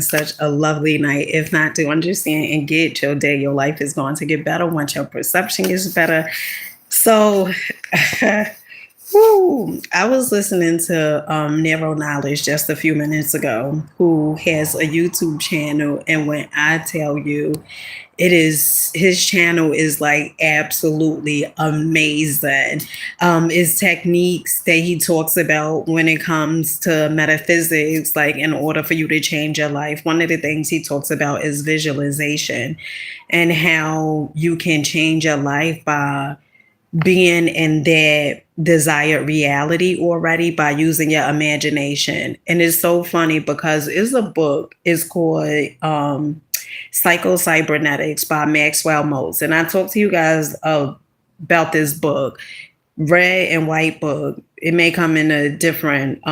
such a lovely night. If not, to understand and get your day, your life is going to get better once your perception gets better. So, woo, I was listening to Narrow Knowledge just a few minutes ago, who has a YouTube channel. And when I tell you, his channel is like absolutely amazing. His techniques that he talks about when it comes to metaphysics, like in order for you to change your life, one of the things he talks about is visualization and how you can change your life by being in that desired reality already by using your imagination. And it's so funny because it's a book. It's called Psycho Cybernetics by Maxwell Maltz. And I talked to you guys about this book, red and white book. It may come in a different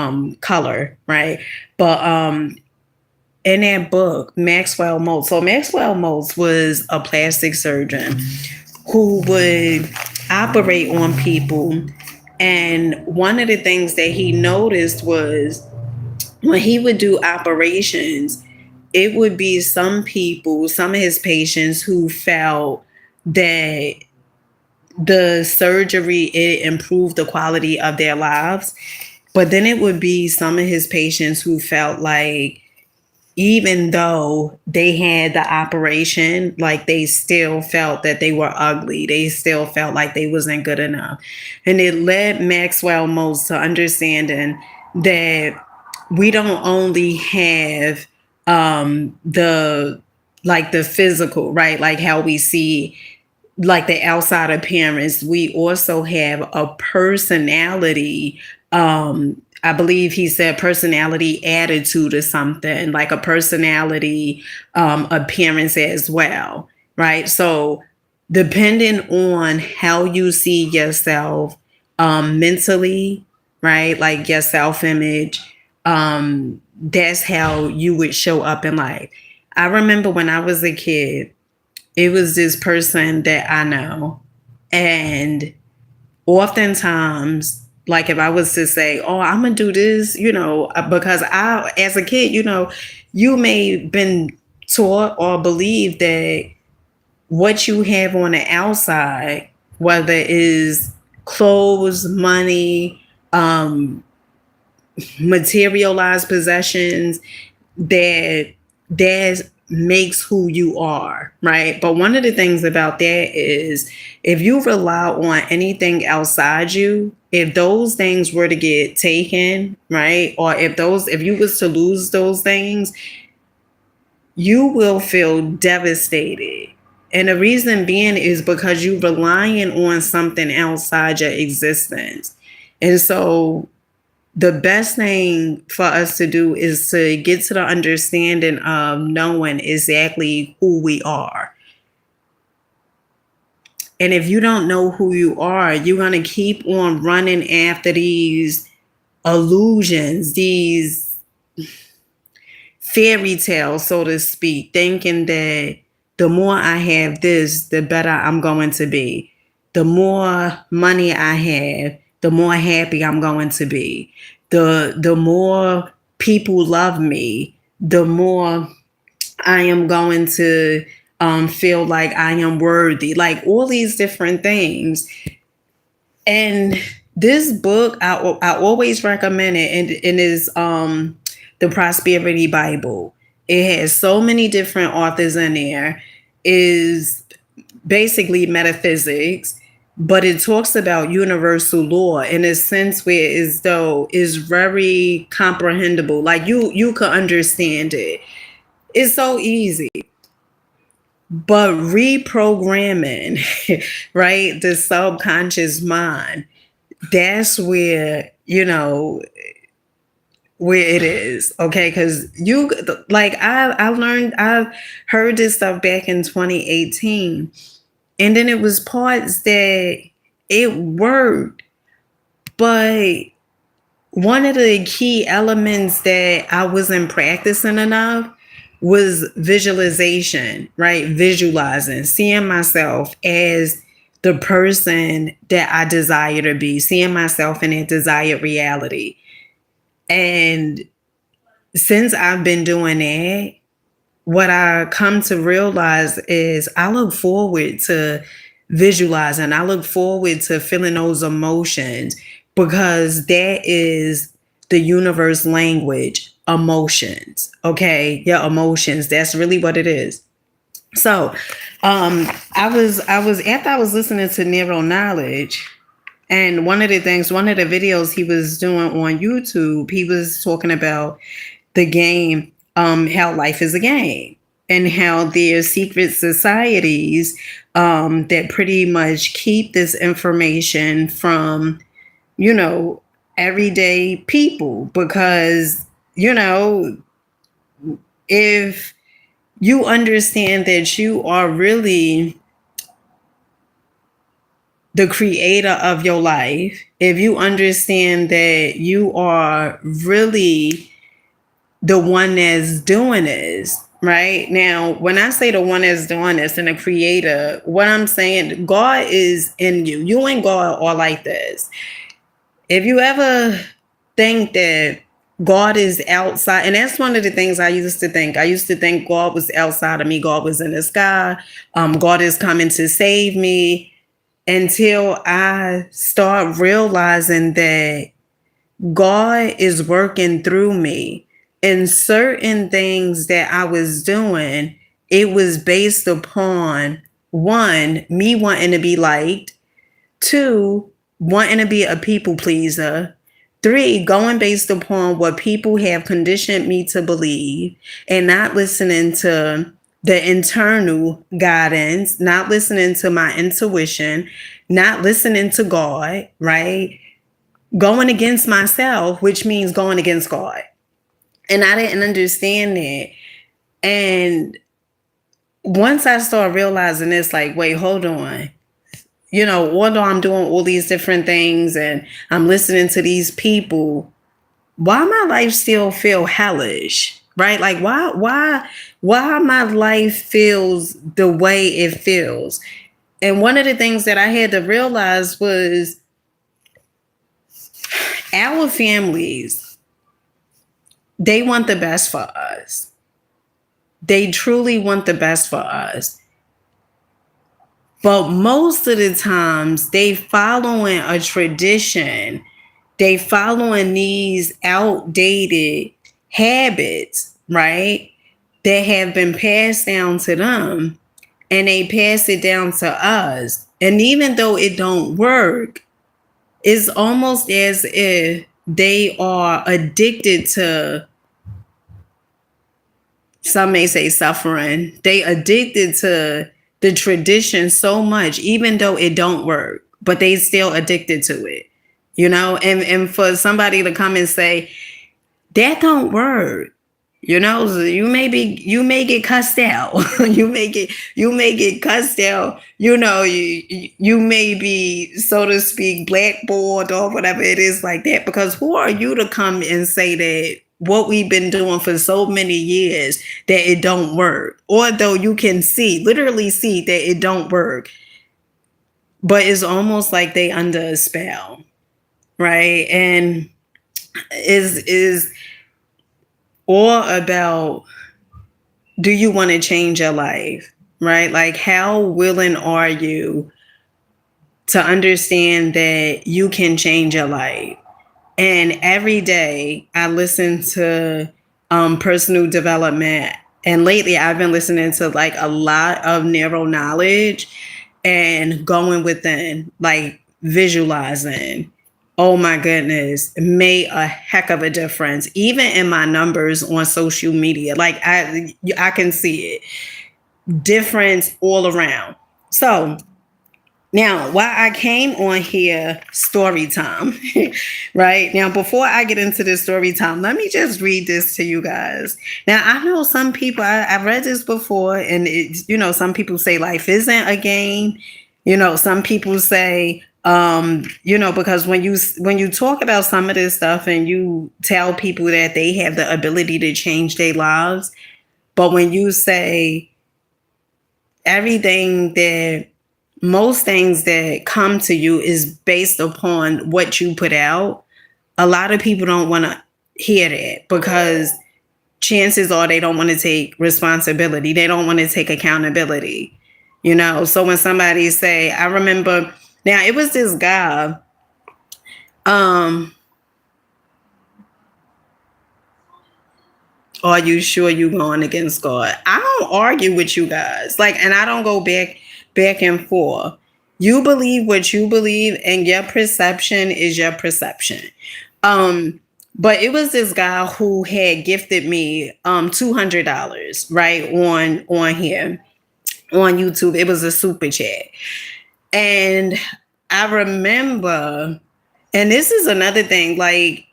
color, right? But in that book, Maxwell Maltz. So Maxwell Maltz was a plastic surgeon who would operate on people. And one of the things that he noticed was when he would do operations, it would be some people, some of his patients who felt that the surgery, it improved the quality of their lives. But then it would be some of his patients who felt like even though they had the operation, like they still felt that they were ugly. They still felt like they wasn't good enough. And it led Maxwell Maltz to understanding that we don't only have the physical, right? Like how we see like the outside appearance, we also have a personality. I believe he said personality attitude or something, like a personality appearance as well, right? So depending on how you see yourself mentally, right? Like your self-image, that's how you would show up in life. I remember when I was a kid, it was this person that I know. And oftentimes, like if I was to say, oh, I'm going to do this, because as a kid, you may been taught or believe that what you have on the outside, whether it is clothes, money, materialized possessions, that makes who you are, right? But one of the things about that is if you rely on anything outside you, if those things were to get taken, right? Or if you was to lose those things, you will feel devastated. And the reason being is because you're relying on something outside your existence. And so the best thing for us to do is to get to the understanding of knowing exactly who we are. And if you don't know who you are, you're going to keep on running after these illusions, these fairy tales, so to speak, thinking that the more I have this, the better I'm going to be. The more money I have, the more happy I'm going to be. The more people love me, the more I am going to feel like I am worthy. Like all these different things. And this book, I always recommend it, and it is the Prosperity Bible. It has so many different authors in there. Is basically metaphysics, but it talks about universal law in a sense where as though is very comprehensible. Like you could understand it. It's so easy. But reprogramming, right, the subconscious mind, that's where it is, okay? Because I heard this stuff back in 2018, and then it was parts that it worked, but one of the key elements that I wasn't practicing enough was visualization, right? Visualizing, seeing myself as the person that I desire to be, seeing myself in a desired reality. And since I've been doing that, what I come to realize is I look forward to visualizing. I look forward to feeling those emotions because that is the universe language, emotions. Okay. Your emotions. That's really what it is. So I was after I was listening to Neuro Knowledge, and one of the videos he was doing on YouTube, he was talking about the game, how life is a game, and how there's secret societies that pretty much keep this information from, you know, everyday people. Because, you know, if you understand that you are really the creator of your life, if you understand that you are really the one that's doing this, right? Now, when I say the one that's doing this and the creator, what I'm saying, God is in you. You and God are like this. If you ever think that God is outside, and that's one of the things I used to think. I used to think God was outside of me. God was in the sky. God is coming to save me, until I start realizing that God is working through me. And certain things that I was doing, it was based upon one, me wanting to be liked, two, wanting to be a people pleaser, three, going based upon what people have conditioned me to believe, and not listening to the internal guidance, not listening to my intuition, not listening to God, right? Going against myself, which means going against God. And I didn't understand that. And once I started realizing this, like, wait, hold on. You know, although I'm doing all these different things and I'm listening to these people, why my life still feel hellish? Right? Like why my life feels the way it feels. And one of the things that I had to realize was our families, they want the best for us. They truly want the best for us. But most of the times they following a tradition. They following these outdated habits, right? That have been passed down to them, and they pass it down to us. And even though it don't work, it's almost as if they are addicted to, some may say, suffering. They addicted to the tradition so much, even though it don't work, but they still addicted to it, you know? And for somebody to come and say, that don't work, you know, so you may get cussed out. you may get cussed out, you know, you may be, so to speak, blackboard or whatever it is like that. Because who are you to come and say that what we've been doing for so many years, that it don't work? Although you can literally see that it don't work. But it's almost like they under a spell, right? And is all about, do you want to change your life, right? Like, how willing are you to understand that you can change your life? And every day I listen to personal development. And lately I've been listening to like a lot of Neuro Knowledge and going within, like visualizing. Oh my goodness, it made a heck of a difference, even in my numbers on social media. Like I can see it, difference all around. So now, why I came on here, story time, right? Now, before I get into this story time, let me just read this to you guys. Now, I know some people, I've read this before, and it's, you know, some people say life isn't a game. You know, some people say, you know, because when you talk about some of this stuff and you tell people that they have the ability to change their lives, but when you say everything that, most things that come to you is based upon what you put out, a lot of people don't want to hear that, because chances are they don't want to take responsibility. They don't want to take accountability. So when somebody say, I remember, now it was this guy, are you sure you going against God? I don't argue with you guys. And I don't go back and forth. You believe what you believe, and your perception is your perception. But it was this guy who had gifted me $200, right, on here on YouTube. It was a super chat. And I remember, and this is another thing,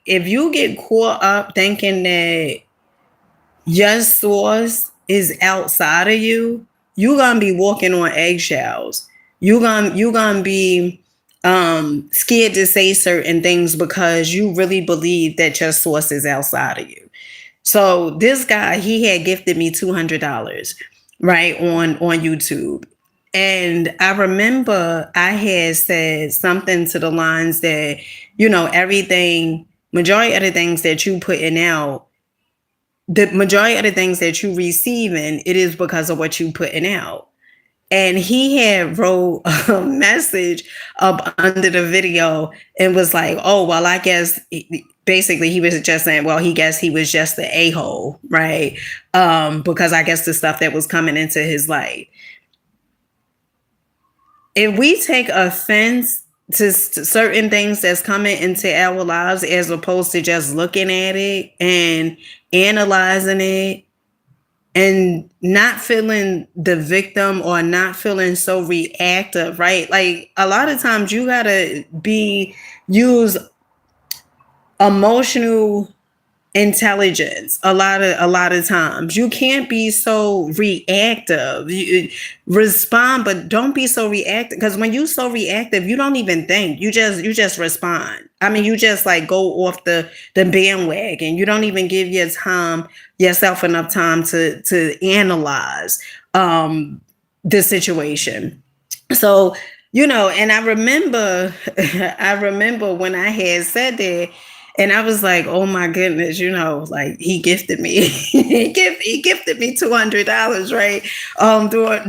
if you get caught up thinking that your source is outside of you, you're gonna be walking on eggshells. You're gonna be scared to say certain things because you really believe that your source is outside of you. So this guy, he had gifted me $200, right, on YouTube. And I remember I had said something to the lines that, majority of the things that you putting out, the majority of the things that you receiving, it is because of what you putting out. And he had wrote a message up under the video and was like, oh, well, I guess basically he was just saying, well, he guessed he was just the a-hole, right? Because I guess the stuff that was coming into his life. If we take offense to certain things that's coming into our lives, as opposed to just looking at it and analyzing it and not feeling the victim or not feeling so reactive, right? A lot of times you gotta use emotional intelligence a lot of times. You can't be so reactive. You respond, but don't be so reactive, because when you're so reactive, you don't even think. You just respond. I mean, you just go off the bandwagon. You don't even give yourself enough time to analyze the situation. So, and I remember when I had said that. And I was like, oh my goodness, he gifted me, he gifted me $200, right?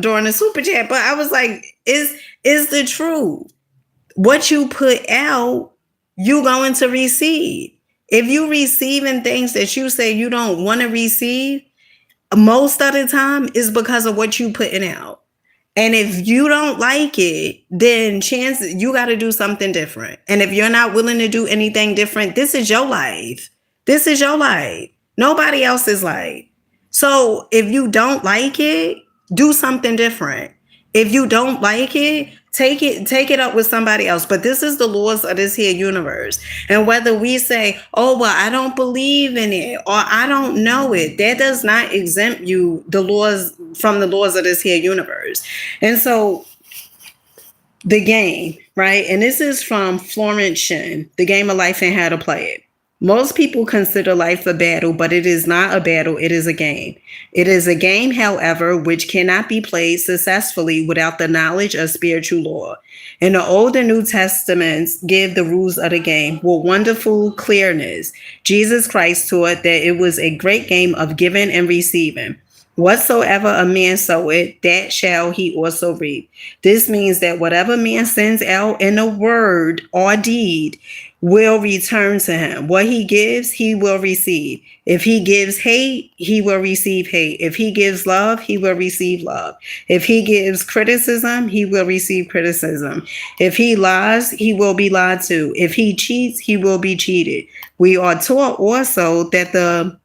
During the super chat. But I was like, is the truth. What you put out, you going to receive. If you receiving things that you say you don't want to receive, most of the time is because of what you putting out. And if you don't like it, then chances you got to do something different. And if you're not willing to do anything different, this is your life. This is your life. Nobody else's life. So if you don't like it, do something different. If you don't like it, take it up with somebody else. But this is the laws of this here universe. And whether we say, oh, well, I don't believe in it or I don't know it, that does not exempt you from the laws of this here universe. And so the game, right? And this is from Florence Shin, The Game of Life and How to Play It. Most people consider life a battle, but it is not a battle. It is a game. It is a game, however, which cannot be played successfully without the knowledge of spiritual law. And the Old and New Testaments give the rules of the game with wonderful clearness. Jesus Christ taught that it was a great game of giving and receiving. Whatsoever a man soweth, that shall he also reap. This means that whatever man sends out in a word or deed will return to him. What he gives, he will receive. If he gives hate, he will receive hate. If he gives love, he will receive love. If he gives criticism, he will receive criticism. If he lies, he will be lied to. If he cheats, he will be cheated. We are taught also that the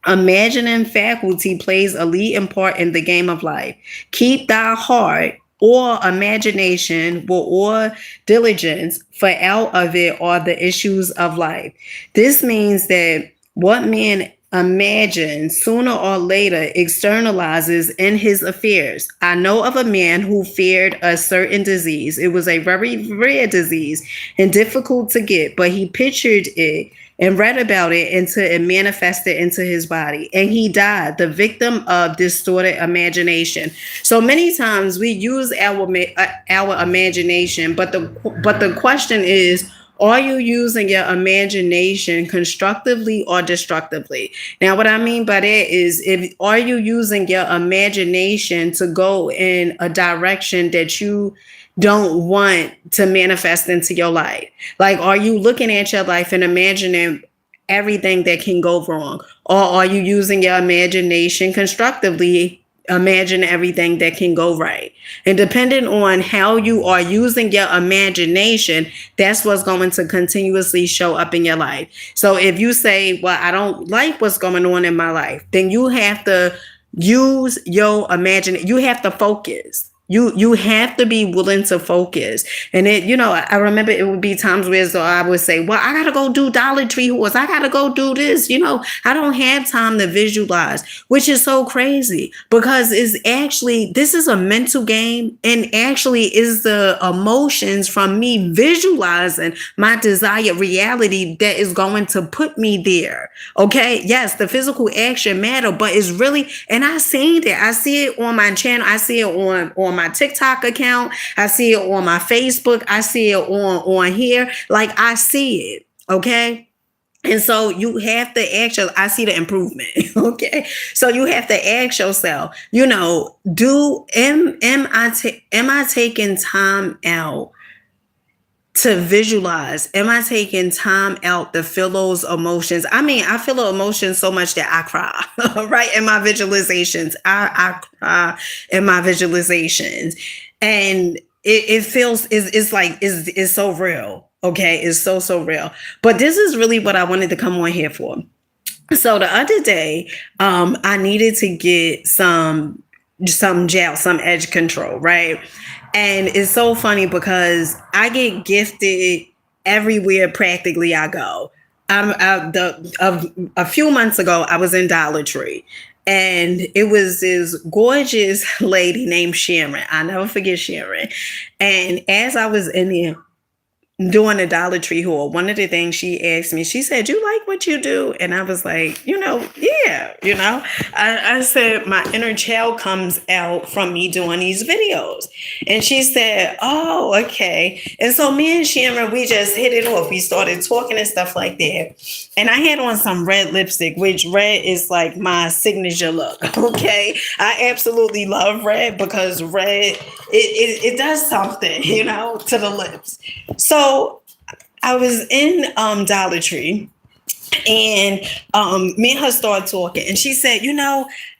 imagining faculty plays a leading part in the game of life. Keep thy heart or imagination with all diligence, for out of it are the issues of life. This means that what man imagines sooner or later externalizes in his affairs. I know of a man who feared a certain disease. It was a very rare disease and difficult to get, but he pictured it and read about it until it manifested into his body. And he died, the victim of distorted imagination. So many times we use our imagination, but the question is, Are you using your imagination constructively or destructively? Now, what I mean by that is, if are you using your imagination to go in a direction that you don't want to manifest into your life? Like, are you looking at your life and imagining everything that can go wrong? Or are you using your imagination constructively? Imagine everything that can go right. And depending on how you are using your imagination, that's what's going to continuously show up in your life. So if you say, well, I don't like what's going on in my life, then you have to use your imagination. You have to focus. You have to be willing to focus. And it, I remember it would be times where so I would say, well, I gotta go do Dollar Tree horse. I gotta go do this. I don't have time to visualize, which is so crazy because this is a mental game, and actually is the emotions from me visualizing my desired reality that is going to put me there. Okay. Yes, the physical action matter, but it's really, and I seen that. I see it on my channel. I see it on my TikTok account. I see it on my Facebook. I see it on here. Like, I see it. Okay. And so you have to actually, I see the improvement. Okay. So you have to ask yourself, am I taking time out to visualize? Am I taking time out to feel those emotions? I mean, I feel the emotions so much that I cry, right? In my visualizations, I cry in my visualizations, and it feels, it's like, it's so real. Okay. It's so real. But this is really what I wanted to come on here for. So the other day, I needed to get some gel, some edge control, right? And it's so funny because I get gifted everywhere practically I go. A few months ago, I was in Dollar Tree, and it was this gorgeous lady named Sharon. I never forget Sharon. And as I was in there doing the Dollar Tree haul, one of the things she asked me, she said, "You like what you do?" And I was like, yeah, I said, my inner child comes out from me doing these videos. And she said, "Oh, okay." And so me and Sharon, we just hit it off. We started talking and stuff like that. And I had on some red lipstick, which red is like my signature look. Okay. I absolutely love red because red, it does something, to the lips. So I was in Dollar Tree, and me and her started talking, and she said,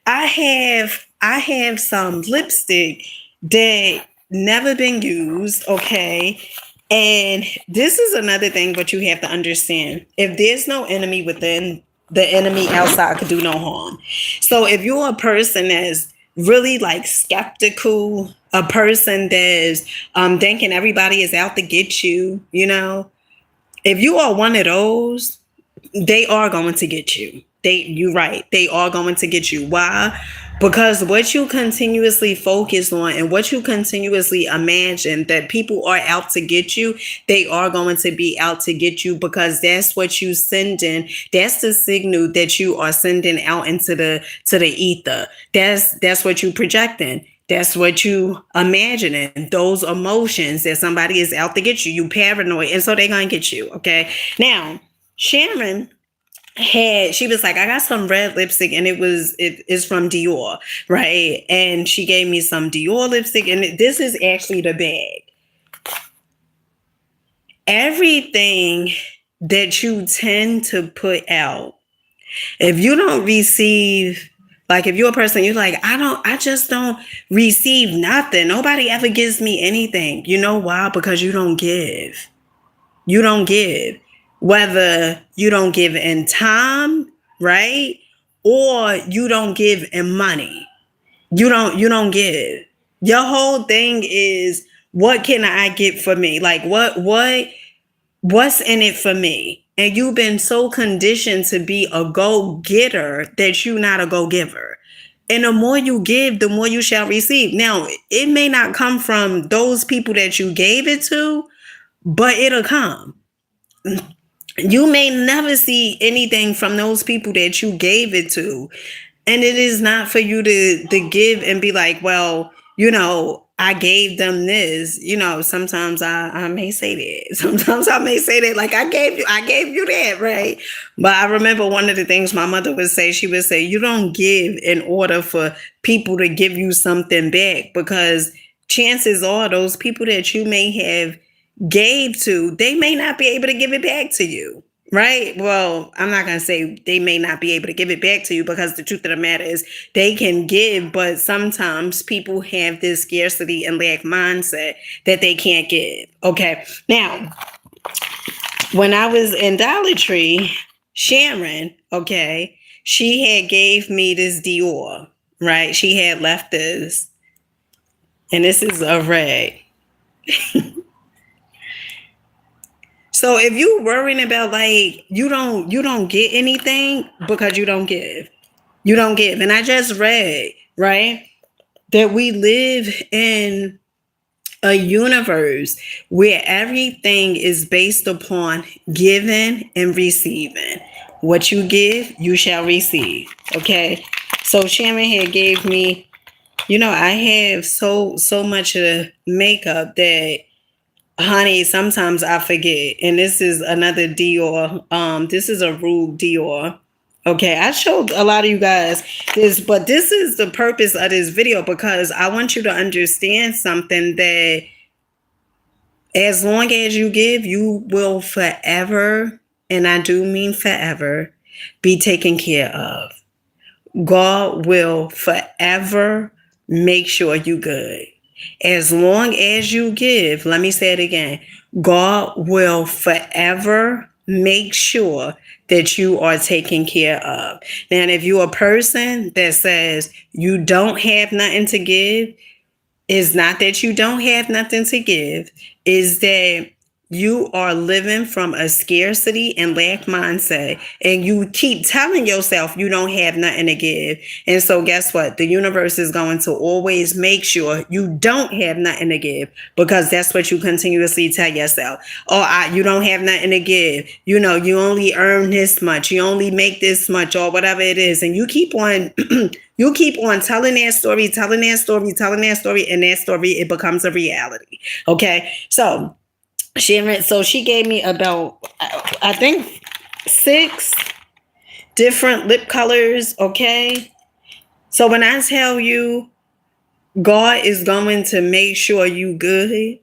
I have some lipstick that never been used, okay? And this is another thing, but you have to understand. If there's no enemy within, the enemy outside could do no harm. So if you're a person that's really like skeptical, a person that's thinking everybody is out to get you, if you are one of those, they are going to get you. You're right. They are going to get you. Why? Because what you continuously focus on and what you continuously imagine that people are out to get you, they are going to be out to get you, because that's what you send in. That's the signal that you are sending out into the ether. That's what you projecting. That's what you imagining, those emotions that somebody is out to get you. You paranoid, and so they're going to get you. Okay. Now, Sharon she was like, I got some red lipstick, and it is from Dior, right? And she gave me some Dior lipstick, and this is actually the bag. Everything that you tend to put out, if you don't receive, like if you're a person, you're like, I just don't receive nothing. Nobody ever gives me anything. You know why? Because you don't give. You don't give. Whether you don't give in time, right? Or you don't give in money. You don't give. Your whole thing is, what can I get for me? Like what's in it for me? And you've been so conditioned to be a go-getter that you're not a go-giver. And the more you give, the more you shall receive. Now, it may not come from those people that you gave it to, but it'll come. You may never see anything from those people that you gave it to. And it is not for you to give and be like, well, I gave them this. Sometimes I may say that. Sometimes I may say that, like I gave you that, right? But I remember one of the things my mother would say, she would say, you don't give in order for people to give you something back, because chances are those people that you may have gave to, they may not be able to give it back to you. Right. Well, I'm not going to say they may not be able to give it back to you, because the truth of the matter is they can give, but sometimes people have this scarcity and lack mindset that they can't give. Okay. Now, when I was in Dollar Tree, Sharon, okay, she had gave me this Dior, right? She had left this, and this is a red. So if you worrying about, like, you don't get anything because you don't give. You don't give. And I just read, right, that we live in a universe where everything is based upon giving and receiving. What you give, you shall receive. Okay. So Sharon had gave me, I have so much of makeup that, honey, sometimes I forget. And this is another Dior. This is a Rue Dior. Okay, I showed a lot of you guys this, but this is the purpose of this video, because I want you to understand something, that as long as you give, you will forever, and I do mean forever, be taken care of. God will forever make sure you good. As long as you give, let me say it again, God will forever make sure that you are taken care of. Now, if you're a person that says you don't have nothing to give, it's not that you don't have nothing to give, is that you are living from a scarcity and lack mindset, and you keep telling yourself you don't have nothing to give. And so guess what? The universe is going to always make sure you don't have nothing to give, because that's what you continuously tell yourself. Oh, you don't have nothing to give. You only earn this much. You only make this much, or whatever it is. And you keep on you keep on telling that story, telling that story, telling that story, and that story, it becomes a reality. Okay. So she gave me about, I think, 6 different lip colors. Okay. So when I tell you God is going to make sure you good,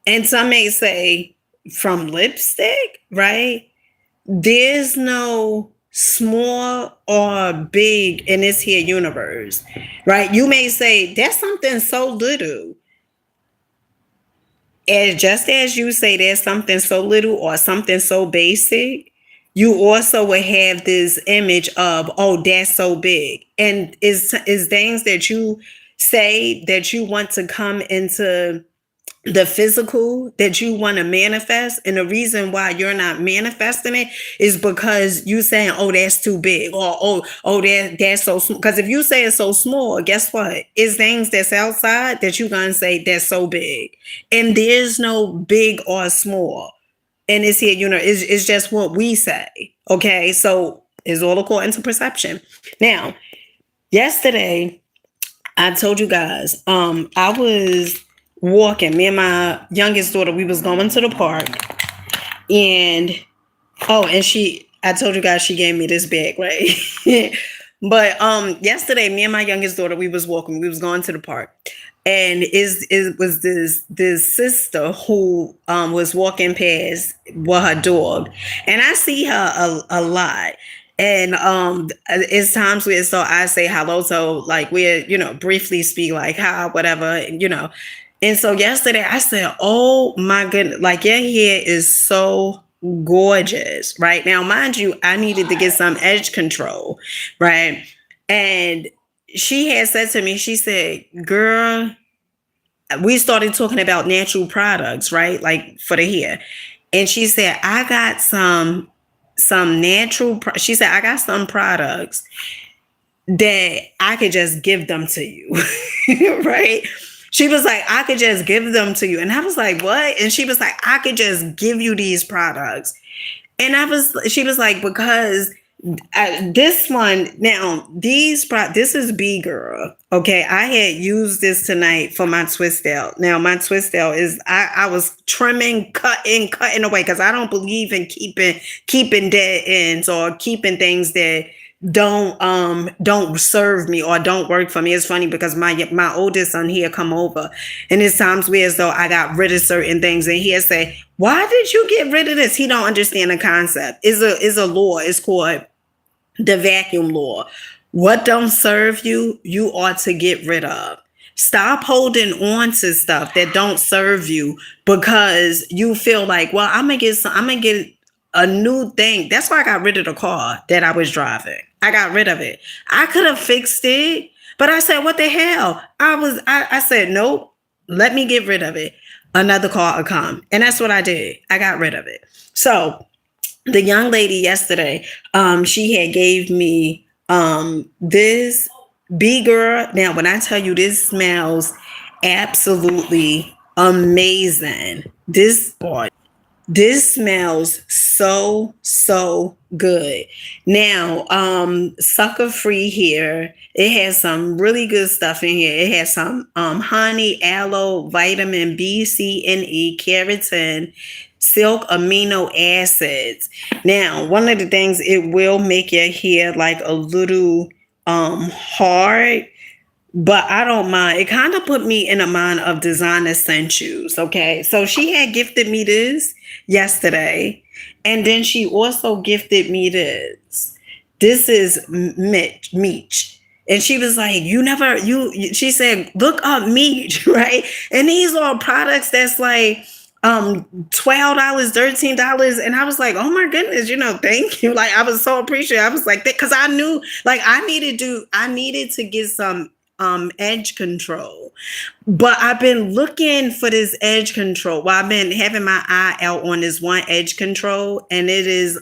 and some may say from lipstick, right? There's no small or big in this here universe, right? You may say that's something so little. And just as you say there's something so little or something so basic, you also will have this image of, oh, that's so big. And is things that you say that you want to come into the physical, that you want to manifest, and the reason why you're not manifesting it is because you saying, oh, that's too big, or that's so small. Because if you say it's so small, guess what? It's things that's outside that you're gonna say that's so big, and there's no big or small. And it's here, it's just what we say. Okay, so it's all according to perception. Now, yesterday I told you guys, I was walking. Me and my youngest daughter, we was going to the park, and I told you guys she gave me this bag, right? But yesterday, me and my youngest daughter, we was walking. We was going to the park, and it was this sister who was walking past with her dog, and I see her a lot. And it's times where so I say hello, so like we're briefly speak like hi, whatever, and so yesterday I said, oh my goodness, like your hair is so gorgeous. Right now, mind you, I needed to get some edge control. Right. And she had said to me, she said, girl, we started talking about natural products, right? Like for the hair. And she said, I got some natural, she said, I got some products that I could just give them to you. Right. She was like, I could just give them to you. And I was like, what? And she was like, I could just give you these products. And she was like, because This one now, this is B Girl. Okay, I had used this tonight for my twist out. Now my twist out is I was trimming, cutting away because I don't believe in keeping dead ends or keeping things that don't serve me or don't work for me. It's funny because my oldest son here come over, and it's times where as though I got rid of certain things, and he'll say, "Why did you get rid of this?" He don't understand the concept. Is a law. It's called the vacuum law. What don't serve you, you ought to get rid of. Stop holding on to stuff that don't serve you because you feel like, well, I'm gonna get a new thing. That's why I got rid of the car that I was driving. I got rid of it. I could have fixed it, but I said, what the hell? I said, nope, let me get rid of it. Another car will come. And that's what I did. I got rid of it. So the young lady yesterday, she had gave me this B Girl. Now, when I tell you this smells absolutely amazing, this smells so good. Now, sucker free here. It has some really good stuff in here. It has some honey, aloe, vitamin B, C, and E, keratin, silk amino acids. Now, one of the things, it will make your hair like a little hard, but I don't mind. It kind of put me in a mind of Designer Essentials. Okay, so she had gifted me this yesterday, and then she also gifted me this. This is Meech. And she was like, she said, look up Meech, right? And these are products that's like $12, $13. And I was like, oh my goodness, thank you. Like, I was so appreciative. I was like, that because I knew like I needed to get some edge control. But I've been looking for this edge control. Well, I've been having my eye out on this one edge control, and it is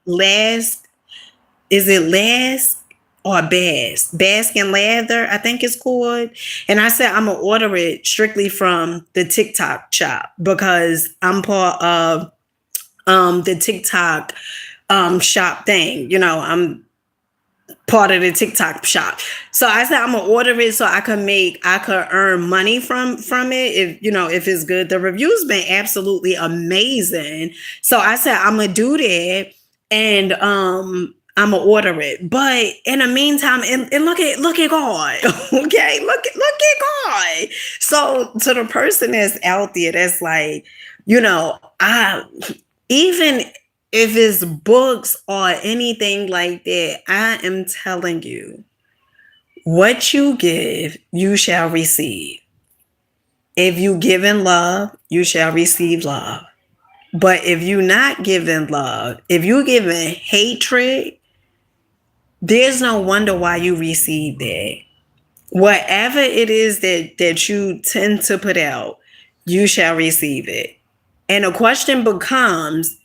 Last or Bask and Lather, I think it's called. And I said I'm gonna order it strictly from the TikTok shop because I'm part of the TikTok shop thing. I'm part of the TikTok shop. So I said I'm gonna order it so I could earn money from it if it's good. The review's been absolutely amazing. So I said I'm gonna do that, and I'm gonna order it. But in the meantime, and look at God. Okay, look at God. So to the person that's out there that's like, I even if it's books or anything like that, I am telling you, what you give, you shall receive. If you give in love, you shall receive love. But if you're not giving love, if you're giving hatred, there's no wonder why you receive that. Whatever it is that you tend to put out, you shall receive it. And the question becomes,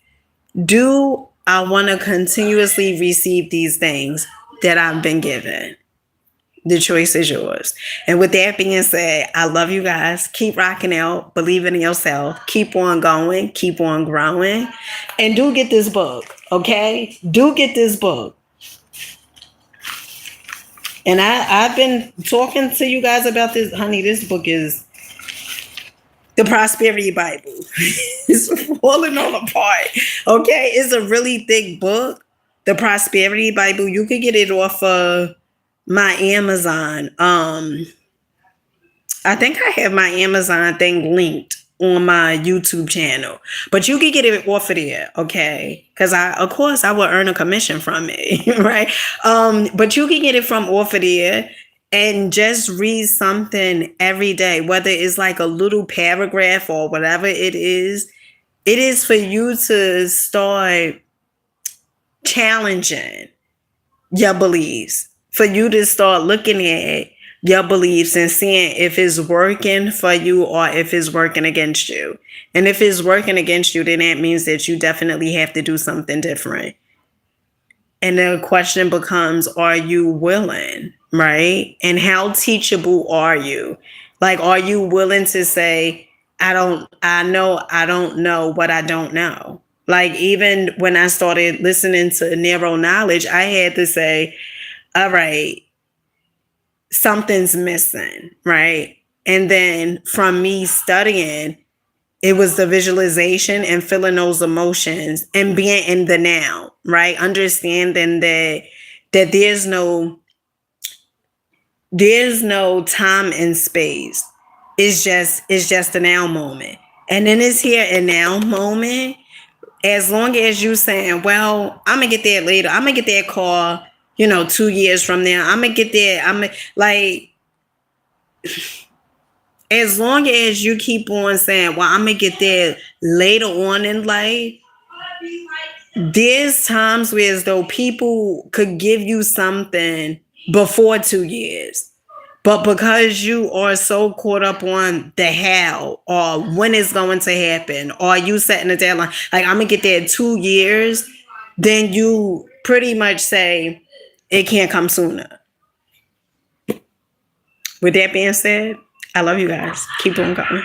do I want to continuously receive these things that I've been given? The choice is yours. And with that being said, I love you guys. Keep rocking out. Believe in yourself. Keep on going. Keep on growing. And do get this book, okay? Do get this book. And I've been talking to you guys about this. Honey, this book is the Prosperity Bible. It's falling all apart. Okay, it's a really thick book. The Prosperity Bible. You could get it off of my Amazon. I think I have my Amazon thing linked on my YouTube channel, but you can get it off of there, okay? Because of course I will earn a commission from it, right? But you can get it from off of there. And just read something every day, whether it's like a little paragraph or whatever it is for you to start challenging your beliefs, for you to start looking at your beliefs and seeing if it's working for you or if it's working against you. And if it's working against you, then that means that you definitely have to do something different. And the question becomes, are you willing, right? And how teachable are you? Like, are you willing to say, I don't know what I don't know? Like, even when I started listening to narrow knowledge, I had to say, all right, something's missing, right? And then from me studying, it was the visualization and feeling those emotions and being in the now, right? Understanding that there's no time and space. It's just the now moment. And then it's here and now moment. As long as you saying, well, I'm gonna get there later. I'm gonna get that car, 2 years from now. I'm gonna get there. Like, as long as you keep on saying, well, I'm gonna get there later on in life, there's times where as though people could give you something before 2 years. But because you are so caught up on the how or when it's going to happen, or you setting a deadline, like I'm gonna get there in 2 years, then you pretty much say it can't come sooner. With that being said, I love you guys. Keep on going.